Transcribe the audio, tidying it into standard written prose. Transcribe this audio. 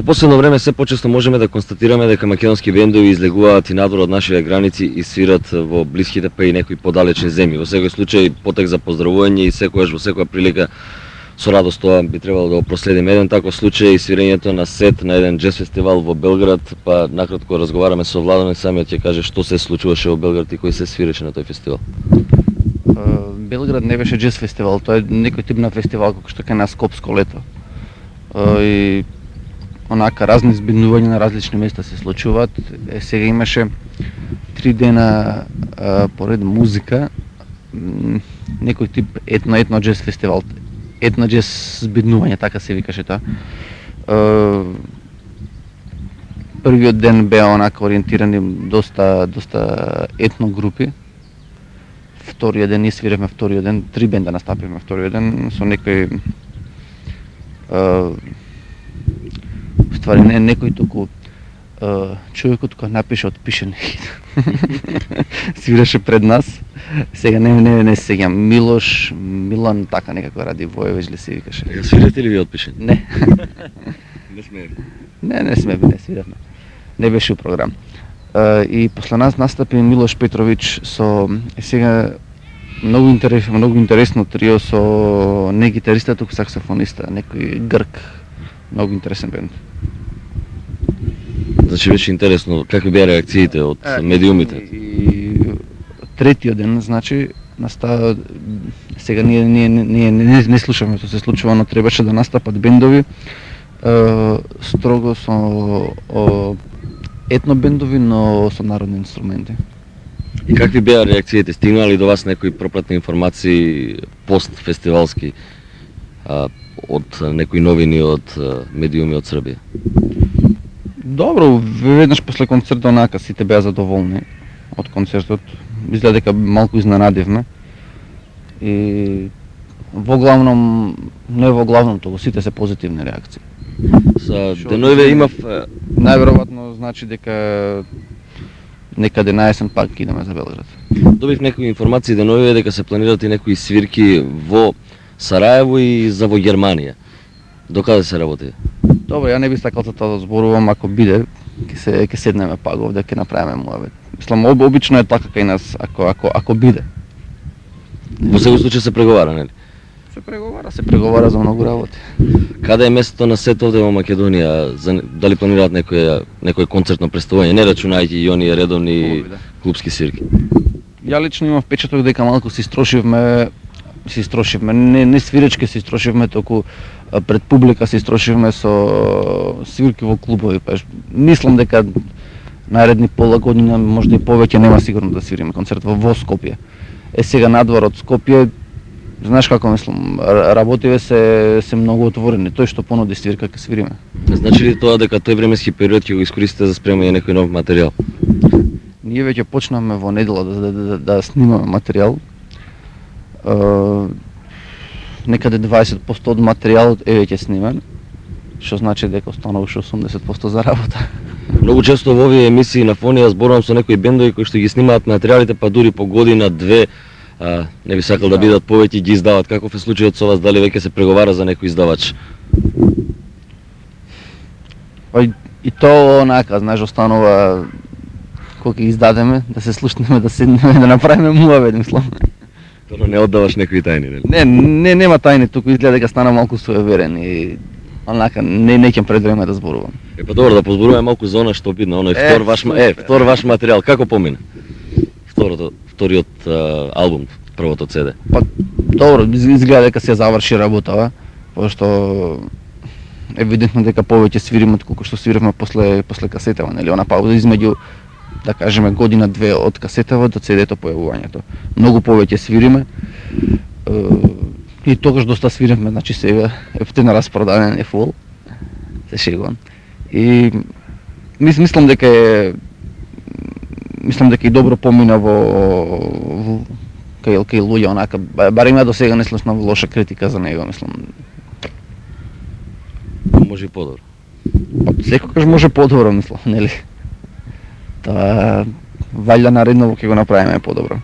Во последно време се почесто можеме да констатираме дека македонски бендови излегуваат и надвор од нашите граници и свират во блиските па и некои подалечни земји. Во секој случај потек за поздравување и секогаш во секоја прилика со радост тоа би требало да го проследиме. Еден таков случај е свирењето на сет на еден джез фестивал во Белград, па накратко разговараме со Владан и самиот ќе каже што се случуваше во Белград и кој се свиреше на тој фестивал. Белград не беше джез фестивал, тоа е некој тип на фестивал како што кај нас Скопско лето. И онака разни збиднувања на различни места се случуваат. Сега имаше 3 дена поред музика, некој тип етно джез фестивал, етно джез збиднување, така се викаше тоа. Првиот ден беа онака ориентирани доста етно групи. Вториот ден ние свиревме вториот ден, 3 бенда настапивме вториот ден со некој ствари не некој туку човекот кој напише отпишен свиреше пред нас. Сега не се сеќам, Милан така некако ради Воевеж ли се викаше. Ја свирате ли ви отпишен? Не. Не сме. Не свиравме. Не беше у програм. И после нас настапи Милош Петрович со сега многу интересно трио со не гитариста, туку саксофониста, некој грк. Многу интересен бенд. Значи беше интересно какви беа реакциите од медиумите. И третиот ден, значи, настава сега ние не слушаме што се случува, но требаше да настапат бендови строго со етно бендови, но со народни инструменти. И какви беа реакциите? Стигнали до вас некои пропратни информации пост-фестивалски од некои новини од медиуми од Србија? Добро, веднаш после концертот онака сите беа задоволни од концертот. Изгледа дека малку изненадивме. И туку сите се позитивни реакции. За деновиве имав најверојатно значи дека некаде на есен пак идеме за Белград. Добив некои информации деновиве дека се планираат и некои свирки во Сараево и за во Германија. Докаде се работи? Добро, ја не би сакал за тоа да зборувам, ако биде, ќе седнеме пак овде, ќе направиме муавет. Мислам, обично е така кај нас, ако биде. Во секој случај се преговара, нели? Се преговара за многу работи. Каде е местото на сет овде во Македонија? Дали планираат некој концертно представување, не рачунајќи и оние редовни клубски свирки? Ја лично имам впечаток дека малку се истрошивме, не свиречки се истрошивме, току пред публика се истрошивме со свирки во клубови. Мислам дека наредни пола година, можда и повеќе, нема сигурно да свириме концерт во Скопје. Сега надвор од Скопје, знаеш како мислам, работиве се многу отворени, тој што понуди свирка ќе свириме. Значи ли тоа дека тој временски период ќе го искористите за спремање некој нов материјал? Ние веќе почнавме во недела да снимаме материјал. Некаде 20% од материјалот е веќе снимен, што значи дека останува уште 80% за работа. Многу често во овие емисии на Фонија зборувам со некои бендови кои што ги снимаат материјалите, па дури по година, 2, не би сакал да бидат повеќе ги издават. Каков е случајот со вас, дали веќе се преговара за некој издавач? И тоа онака, знаеш, останува кога ќе издадеме, да се слушнеме, да седнеме, да направиме муавет, мислам. Тоа не оддаваш некои тајни, нели? Нема тајни, туку изгледа дека стана малку суеверен и онака не ќе пред време да зборувам. Па добро, да позборуваме малку за она што обидно, оној втор ваш материјал, како помина? Вториот албум, првото CD. Па добро, изгледа дека се заврши работава, пошто евидентно дека повеќе свириме колку што свиривме после касетава, нели, она пауза измеѓу, да кажеме, година-две од касетава до CD-то појавувањето. Многу повеќе свириме. И тогаш доста свиривме, значи сега ефтино распродаден е фул. Се шегувам. И мислам дека и добро помина во кај луѓе, онака, барем ја до сега не слушнав лоша критика за него, мислам. Може и подобро. Секогаш може подобро, мислам, нели? Тоа валја наредно ќе го направиме подобро.